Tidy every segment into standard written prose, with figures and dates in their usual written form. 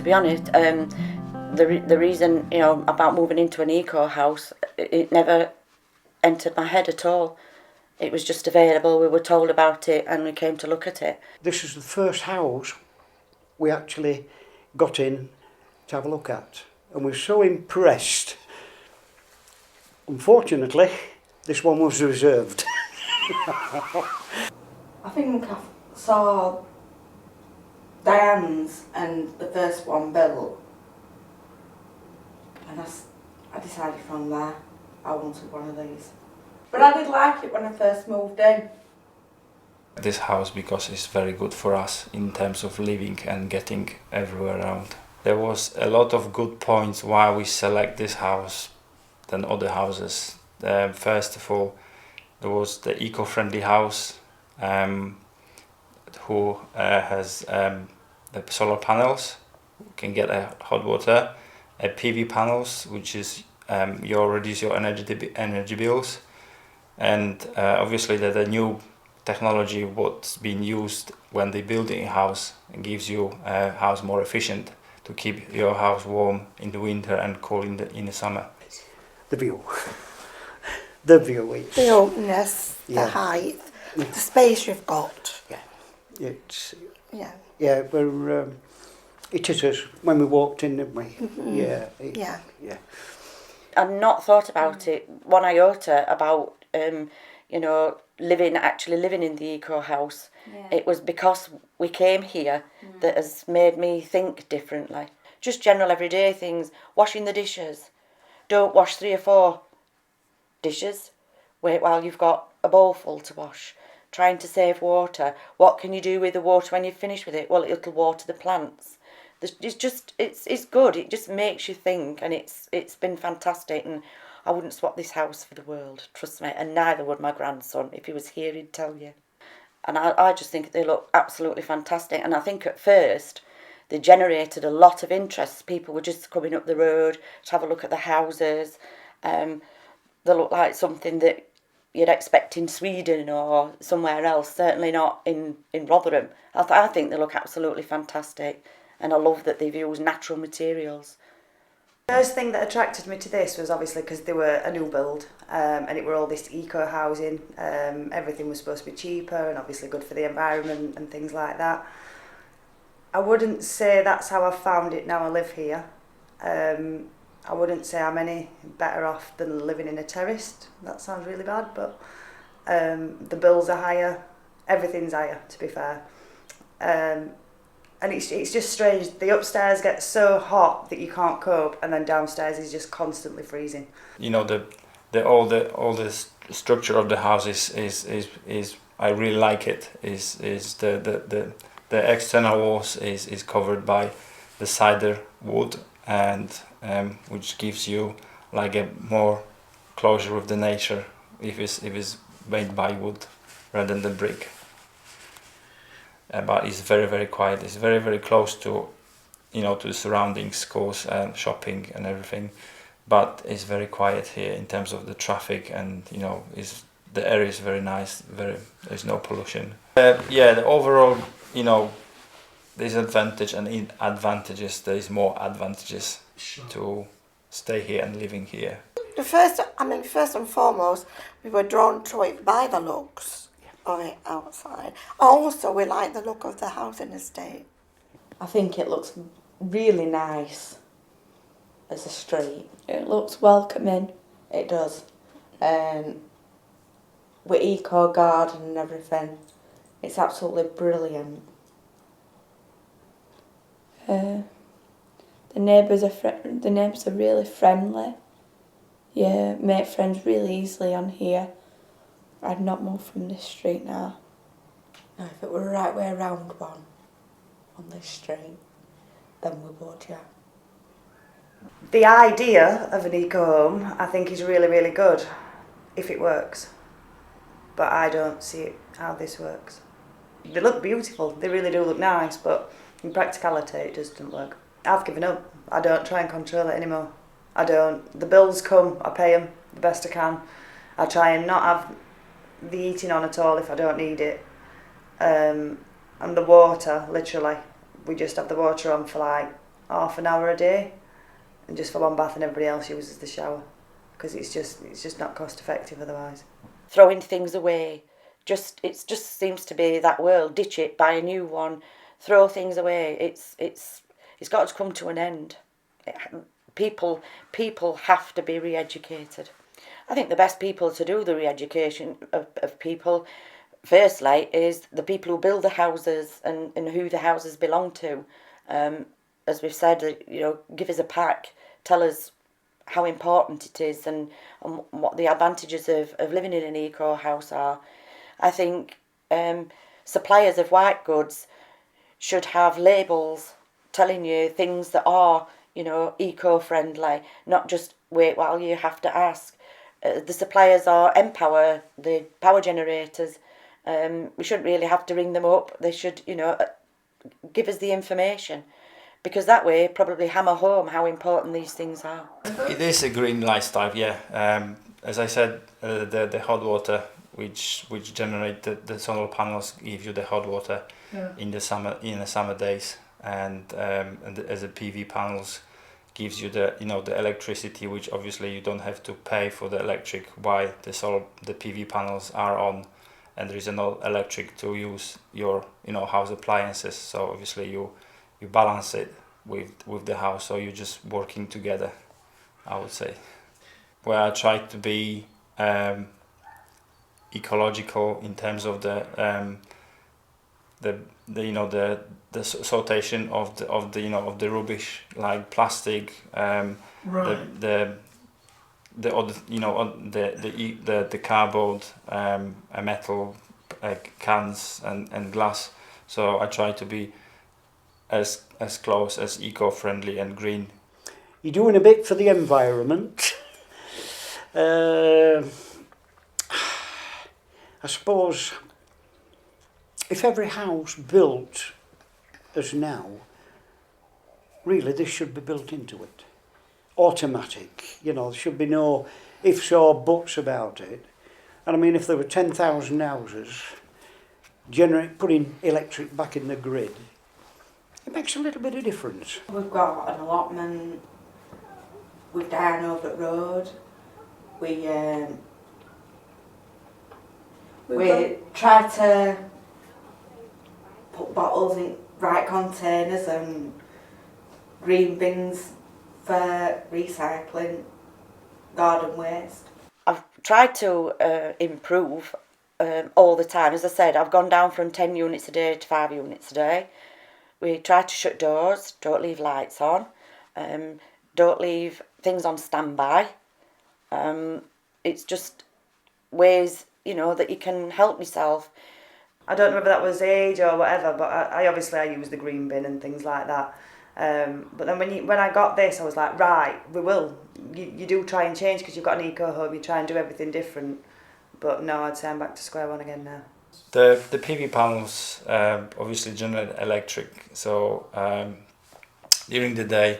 be honest, the reason, about moving into an eco house, it never entered my head at all. It was just available, we were told about it and we came to look at it. This is the first house we actually got in to have a look at, and we were so impressed. Unfortunately, this one was reserved. I think I saw Diane's and the first one built, and I decided from there I wanted one of these. But I did like it when I first moved in. This house, because it's very good for us in terms of living and getting everywhere around. There was a lot of good points why we select this house than other houses. First of all, there was the eco-friendly house, who has the solar panels, can get a hot water, a PV panels, which is you reduce your energy bills, and obviously the new technology what's been used when they build a house gives you a house more efficient to keep your house warm in the winter and cool in the summer. The view. The view is... The openness, Yeah. the height, the space you've got. Yeah, it's... Yeah. Yeah, we're... it hit us when we walked in, didn't we? Mm-hmm. Yeah. Yeah. Yeah. I've not thought about it one iota about, actually living in the eco house. Yeah. It was because we came here that has made me think differently. Just general everyday things, washing the dishes. Don't wash 3 or 4 dishes. Wait while you've got a bowl full to wash. Trying to save water. What can you do with the water when you've finished with it? Well, it'll water the plants. It's good. It just makes you think, and it's been fantastic. And I wouldn't swap this house for the world, trust me. And neither would my grandson. If he was here, he'd tell you. And I just think they look absolutely fantastic. And I think at first they generated a lot of interest. People were just coming up the road to have a look at the houses. They look like something that you'd expect in Sweden or somewhere else. Certainly not in Rotherham. I think they look absolutely fantastic. And I love that they've used natural materials. The first thing that attracted me to this was obviously because they were a new build, and it were all this eco housing. Everything was supposed to be cheaper and obviously good for the environment and things like that. I wouldn't say that's how I found it now I live here. I wouldn't say I'm any better off than living in a terraced. That sounds really bad, but the bills are higher, everything's higher, to be fair. And it's just strange. The upstairs gets so hot that you can't cope, and then downstairs is just constantly freezing. All the structure of the house is I really like it. Is the external walls is covered by the cider wood, and which gives you like a more closure with the nature if it's made by wood rather than the brick. But it's very, very quiet. It's very, very close to, to the surroundings, schools and shopping and everything. But it's very quiet here in terms of the traffic, and the area is very nice. There's no pollution. The overall, disadvantage and advantages. There is more advantages to stay here and living here. First and foremost, we were drawn to it by the looks of it outside. Also, we like the look of the housing estate. I think it looks really nice as a street. It looks welcoming, it does. With eco garden and everything, it's absolutely brilliant. The neighbours are really friendly. You make friends really easily on here. I'd not move from this street now. Now, if it were the right way around one on this street, then we would, yeah. The idea of an eco home, I think, is really, really good if it works. But I don't see how this works. They look beautiful, they really do look nice, but in practicality it just doesn't work. I've given up. I don't try and control it anymore. I don't. The bills come, I pay them the best I can. I try and not have the heating on at all if I don't need it. And the water, literally, we just have the water on for like half an hour a day, and just for one bath, and everybody else uses the shower, because it's just not cost effective otherwise. Throwing things away, it just seems to be that world. Ditch it, buy a new one, throw things away. It's got to come to an end. People have to be re-educated. I think the best people to do the re-education of people, firstly, is the people who build the houses and who the houses belong to. As we've said, give us a pack, tell us how important it is and what the advantages of living in an eco house are. I think suppliers of white goods should have labels telling you things that are, eco-friendly, not just wait while you have to ask. The suppliers are Empower, the power generators. We shouldn't really have to ring them up. They should, give us the information, because that way probably hammer home how important these things are. It is a green lifestyle, yeah. As I said, the hot water, which generate the solar panels, give you the hot water in the summer days, and as the PV panels gives you the electricity, which obviously you don't have to pay for the electric while the PV panels are on, and there is no electric to use your house appliances. So obviously you balance it with the house, so you're just working together, I would say. Where I try to be ecological in terms of the sortation of the rubbish, like plastic, the cardboard, metal cans and glass. So I try to be as close as eco-friendly and green. You're doing a bit for the environment. I suppose if every house built as now, really this should be built into it. Automatic, there should be no ifs or buts about it. And I mean, if there were 10,000 houses, putting electric back in the grid, it makes a little bit of difference. We've got an allotment with down over road. We try to put bottles in right containers and green bins for recycling garden waste. I've tried to improve all the time. As I said, I've gone down from 10 units a day to 5 units a day. We try to shut doors, don't leave lights on, don't leave things on standby. It's just ways, that you can help yourself. I don't know whether that was age or whatever, but I obviously use the green bin and things like that. But then when I got this, I was like, right, we will. You do try and change because you've got an eco home. You try and do everything different. But no, I'd say I'm back to square one again now. The PV panels obviously generate electric. So during the day,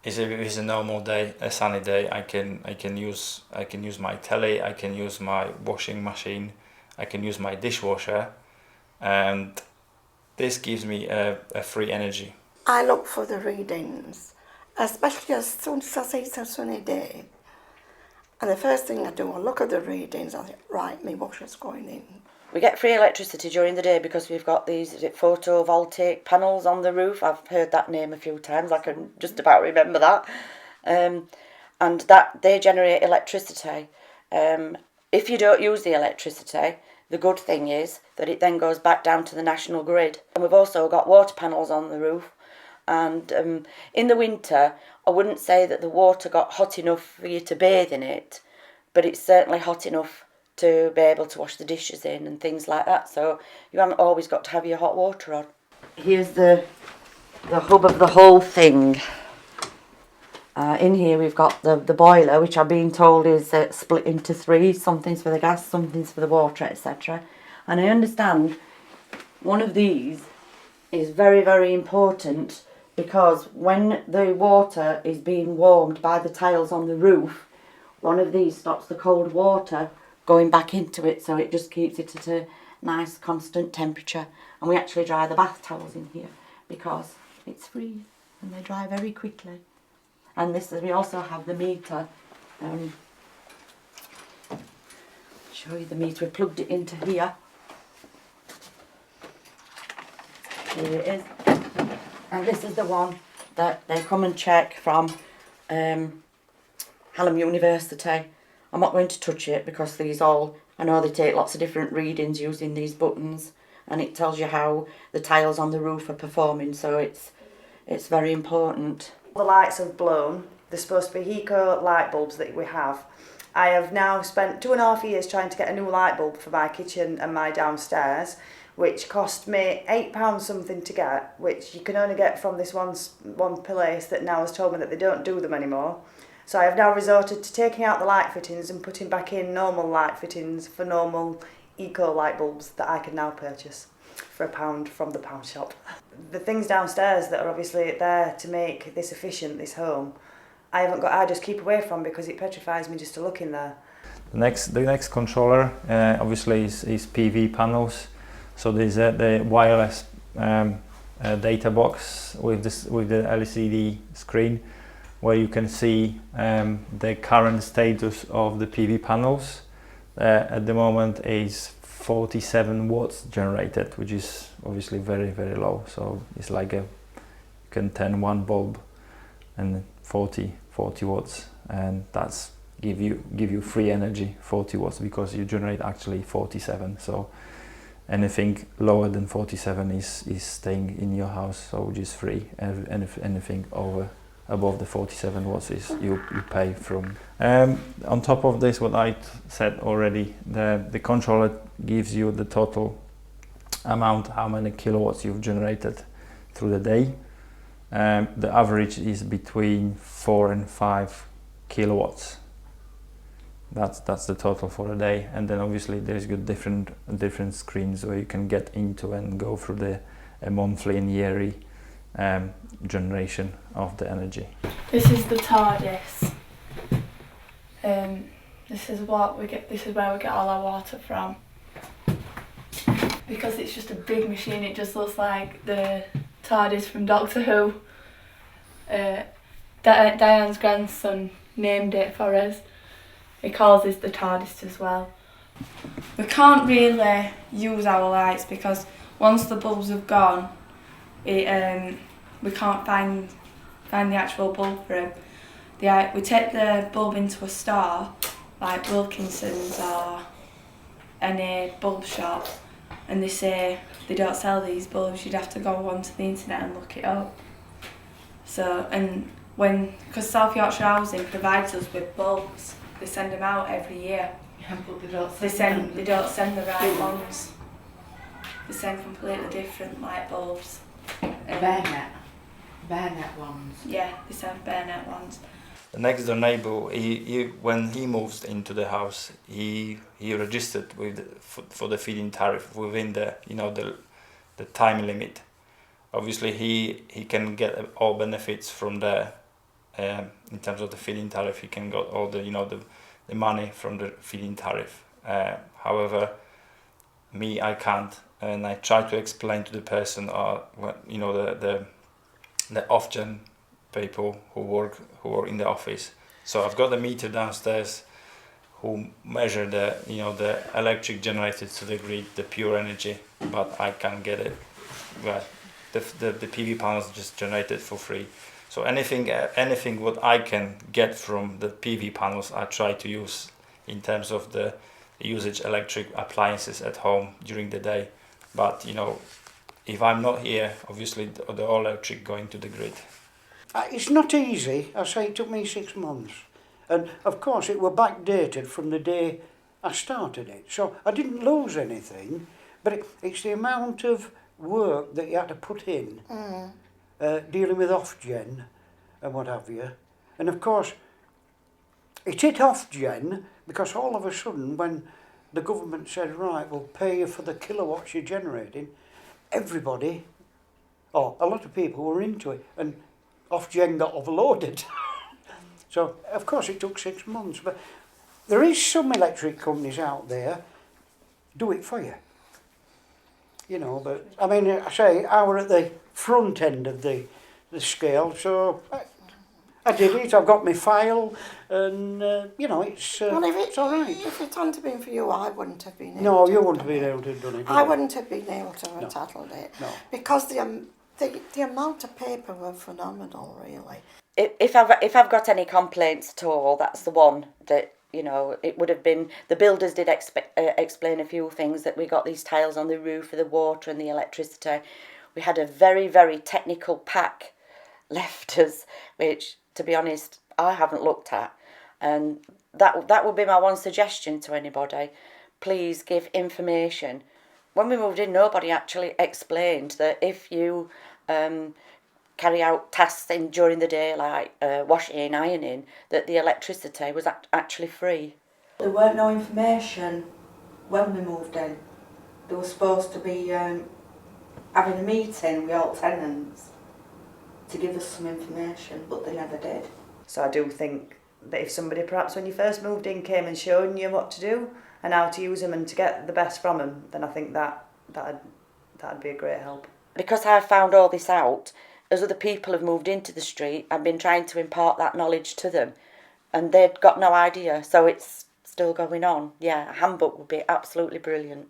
if it's a normal day, a sunny day, I can use my telly, I can use my washing machine, I can use my dishwasher, and this gives me a free energy. I look for the readings, especially as soon as I see it's a sunny day. And the first thing I do, I look at the readings, I think, right, my washer's going in. We get free electricity during the day because we've got these photovoltaic panels on the roof. I've heard that name a few times, I can just about remember that. And that they generate electricity. If you don't use the electricity, the good thing is that it then goes back down to the national grid. And we've also got water panels on the roof. And in the winter, I wouldn't say that the water got hot enough for you to bathe in it, but it's certainly hot enough to be able to wash the dishes in and things like that. So you haven't always got to have your hot water on. Here's the hub of the whole thing. In here we've got the boiler, which I've been told is split into 3. Something's for the gas, something's for the water, etc. And I understand one of these is very, very important because when the water is being warmed by the tiles on the roof, one of these stops the cold water going back into it, so it just keeps it at a nice constant temperature. And we actually dry the bath towels in here because it's free. and they dry very quickly. And this, we also have the meter. Show you the meter. We plugged it into here. Here it is. And this is the one that they come and check from Hallam University. I'm not going to touch it because I know they take lots of different readings using these buttons, and it tells you how the tiles on the roof are performing, so it's very important. The lights have blown. They're supposed to be Eco light bulbs that we have. I have now spent 2.5 years trying to get a new light bulb for my kitchen and my downstairs, which cost me £8 something to get, which you can only get from this one place that now has told me that they don't do them anymore. So I have now resorted to taking out the light fittings and putting back in normal light fittings for normal eco light bulbs that I can now purchase for £1 from the pound shop. The things downstairs that are obviously there to make this efficient, this home, I just keep away from because it petrifies me just to look in there. The next controller obviously is PV panels. So there's the wireless data box with the LCD screen, where you can see the current status of the PV panels. At the moment is 47 watts generated, which is obviously very, very low. So it's like you can turn one bulb and 40 watts, and that's give you free energy, 40 watts, because you generate actually 47. So anything lower than 47 is staying in your house, so which is free. Anything above the 47 watts is you pay from. On top of this, what I said already, the controller gives you the total amount, how many kilowatts you've generated through the day. The average is between 4 and 5 kilowatts. That's the total for a day, and then obviously there's good different screens where you can get into and go through a monthly and yearly generation of the energy. This is the TARDIS. This is what we get. This is where we get all our water from. Because it's just a big machine, it just looks like the TARDIS from Doctor Who. Diane's grandson named it for us. He calls this the TARDIS as well. We can't really use our lights because once the bulbs have gone, we can't find the actual bulb for him. We take the bulb into a store like Wilkinson's or any bulb shop, and they say they don't sell these bulbs. You'd have to go onto the internet and look it up. So, and because South Yorkshire Housing provides us with bulbs, they send them out every year. Yeah, but they don't They don't send the right ones. They send completely different light bulbs. Barenet ones. Yeah, they send barenet ones. The next door neighbor, when he moves into the house, he registered for the feed-in tariff within the time limit. Obviously, he can get all benefits from there. In terms of the feed-in tariff, he can get all the money from the feed-in tariff. However, me, I can't, and I try to explain to the person, the off-gen people who are in the office. So I've got the meter downstairs who measure the electric generated to the grid, the pure energy, but I can't get it. Well, the PV panels just generated for free. So anything what I can get from the PV panels, I try to use in terms of the usage electric appliances at home during the day. But if I'm not here, obviously the all electric going to the grid. It's not easy. I say it took me 6 months. And of course it were backdated from the day I started it. So I didn't lose anything, but it's the amount of work that you had to put in, dealing with off-gen and what have you. And of course, it hit off-gen because all of a sudden when the government said, right, we'll pay you for the kilowatts you're generating, everybody, or a lot of people were into it, and off-gen got overloaded. So, of course, it took 6 months, but there is some electric companies out there do it for you. But I mean, I say, I were at the front end of the the scale. So I did it. I've got my file, and you know, it's all right. If it hadn't been for you, I wouldn't have been able No, to you have wouldn't have done been it. able to have done it. I wouldn't have been able to have No. tackled it. No. Because the amount of paper were phenomenal, really. If I've got any complaints at all, that's the one that, you know, it would have been. The builders did explain a few things, that we got these tiles on the roof for the water and the electricity. We had a very, very technical pack left us, which, to be honest, I haven't looked at. And that would be my one suggestion to anybody. Please give information. When we moved in, nobody actually explained that if you carry out tasks during the day, like washing, ironing, that the electricity was actually free. There weren't no information when we moved in. They were supposed to be having a meeting with all tenants to give us some information, but they never did. So I do think that if somebody, perhaps when you first moved in, came and showed you what to do and how to use them and to get the best from them, then I think that'd be a great help. Because I found all this out, as other people have moved into the street, I've been trying to impart that knowledge to them, and they'd got no idea, so it's still going on. Yeah, a handbook would be absolutely brilliant.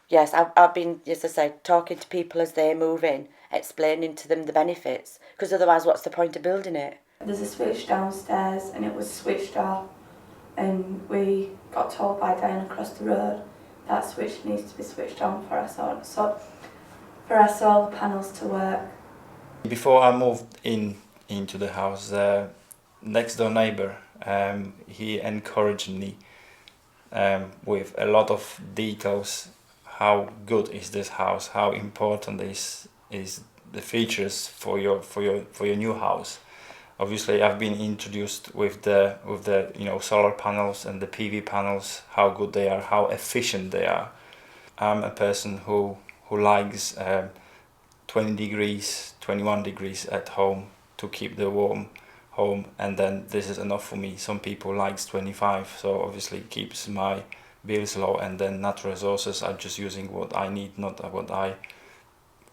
Yes, I've been, as I say, talking to people as they move in, explaining to them the benefits, because otherwise what's the point of building it? There's a switch downstairs and it was switched off, and we got told by Diane across the road that switch needs to be switched on for our solar panels to work. Before I moved into the house, the next door neighbor, he encouraged me with a lot of details. How good is this house? How important is the features for your new house? Obviously, I've been introduced with the solar panels and the PV panels, how good they are, how efficient they are. I'm a person who likes 20 degrees, 21 degrees at home to keep the warm home, and then this is enough for me. Some people likes 25, so obviously it keeps my bills low, and then natural resources are just using what I need, not what I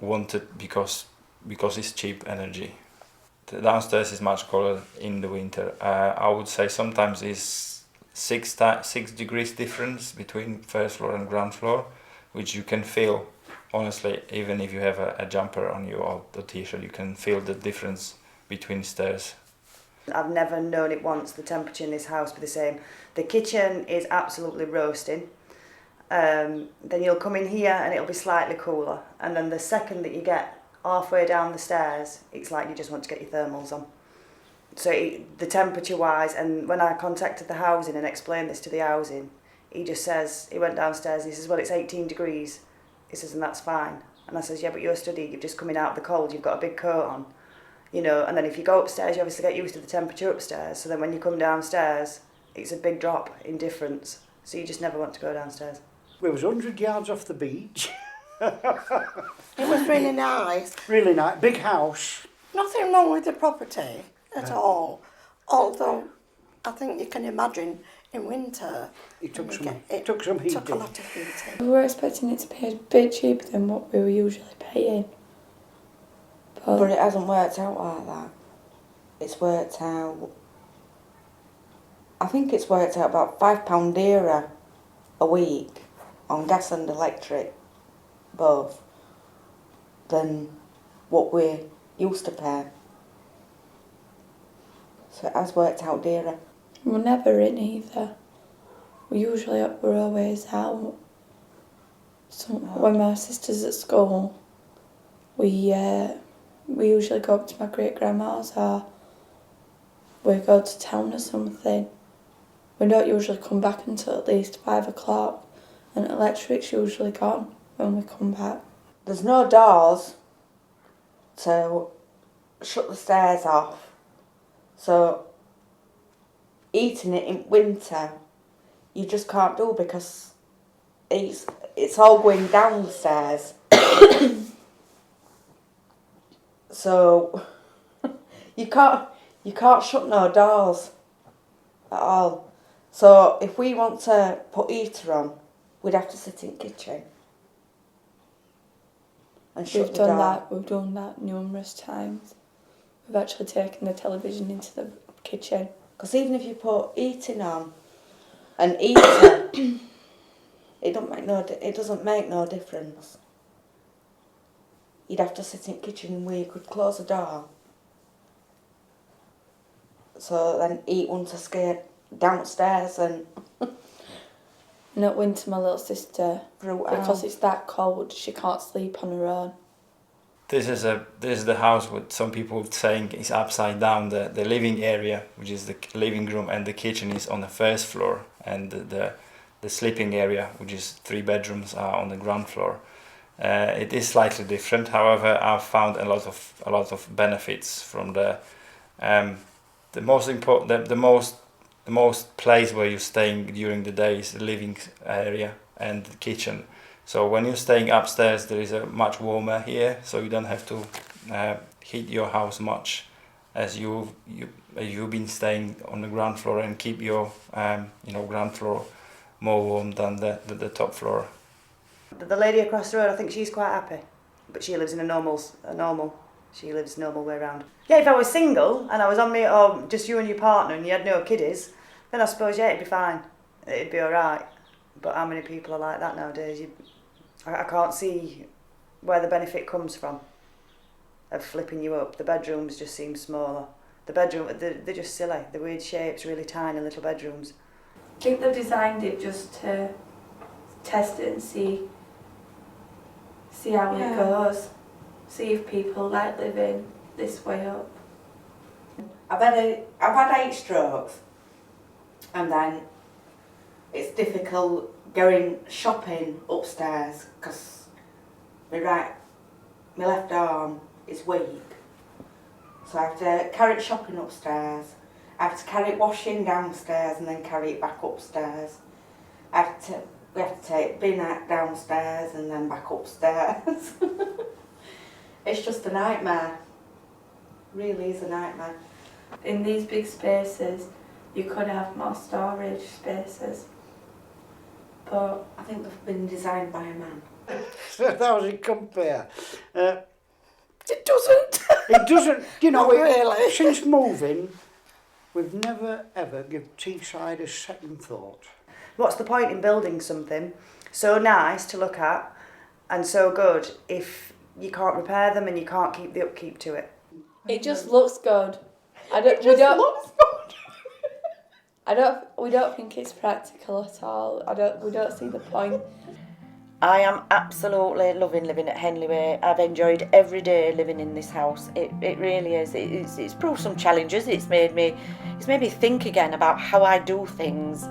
wanted, because it's cheap energy. The downstairs is much colder in the winter. I would say sometimes it's 6 degrees difference between first floor and ground floor, which you can feel. Honestly, even if you have a jumper on you or a t-shirt, you can feel the difference between stairs. I've never known it once, the temperature in this house be the same. The kitchen is absolutely roasting. Then you'll come in here and it'll be slightly cooler. And then the second that you get halfway down the stairs, it's like you just want to get your thermals on. So the temperature-wise, and when I contacted the housing and explained this to the housing, he just says, he went downstairs and he says, well, it's 18 degrees. He says, and that's fine. And I says, yeah, but you're studying, you've just coming out of the cold, you've got a big coat on. You know, and then if you go upstairs, you obviously get used to the temperature upstairs. So then when you come downstairs, it's a big drop in difference. So you just never want to go downstairs. We was 100 yards off the beach. It was really nice. Really nice. Big house. Nothing wrong with the property at all. Although I think you can imagine in winter It took some it took some heat. took a lot of heating. We were expecting it to be a bit cheaper than what we were usually paying. But it hasn't worked out like that. It's worked out, I think it's worked out about £5 dearer a week on gas and electric, both, than what we used to pay. So it has worked out dearer. We're never in either. We're always out. So when my sister's at school, we usually go up to my great grandma's, or we go to town or something. We don't usually come back until at least 5 o'clock, and electric's usually gone when we come back. There's no doors to shut the stairs off, so eating it in winter you just can't do because it's all going down the stairs. So you can't shut no doors at all. So if we want to put heater on, we'd have to sit in the kitchen and shut We've the door. done that numerous times. We've actually taken the television into the kitchen. Because even if you put heating on, an heater, it doesn't make no difference. You'd have to sit in the kitchen where you could close the door. So then eat once I escape downstairs and And at winter, my little sister, through because it's that cold, she can't sleep on her own. This is the house with some people saying is upside down. The living area, which is the living room, and the kitchen is on the first floor, and the sleeping area, which is 3 bedrooms, are on the ground floor. It is slightly different. However, I've found a lot of benefits from the most important, the most place where you're staying during the day is the living area and the kitchen. So when you're staying upstairs, there is a much warmer here, so you don't have to heat your house much, as you've been staying on the ground floor, and keep your ground floor more warm than the top floor. The lady across the road, I think she's quite happy, but she lives in she lives normal way round. Yeah, if I was single and I was on me, or just you and your partner and you had no kiddies, then I suppose, yeah, it'd be fine. It'd be alright. But how many people are like that nowadays? I can't see where the benefit comes from of flipping you up. The bedrooms just seem smaller. They're just silly. The weird shapes, really tiny little bedrooms. I think they've designed it just to test it and see how it goes. See if people like living this way up. I've had 8 strokes, and then it's difficult going shopping upstairs because my left arm is weak. So I have to carry it shopping upstairs. I have to carry it washing downstairs and then carry it back upstairs. We have to take bin out downstairs and then back upstairs. It's just a nightmare. Really is a nightmare. In these big spaces, you could have more storage spaces. But I think they've been designed by a man. That was a compare. It doesn't. It doesn't, Not really. Since moving, we've never ever given Teesside a second thought. What's the point in building something so nice to look at and so good if you can't repair them and you can't keep the upkeep to it? it just looks good. We don't think it's practical at all. We don't see the point. I am absolutely loving living at Henley Way. I've enjoyed every day living in this house. It really is. It's proved some challenges. It's made me think again about how I do things.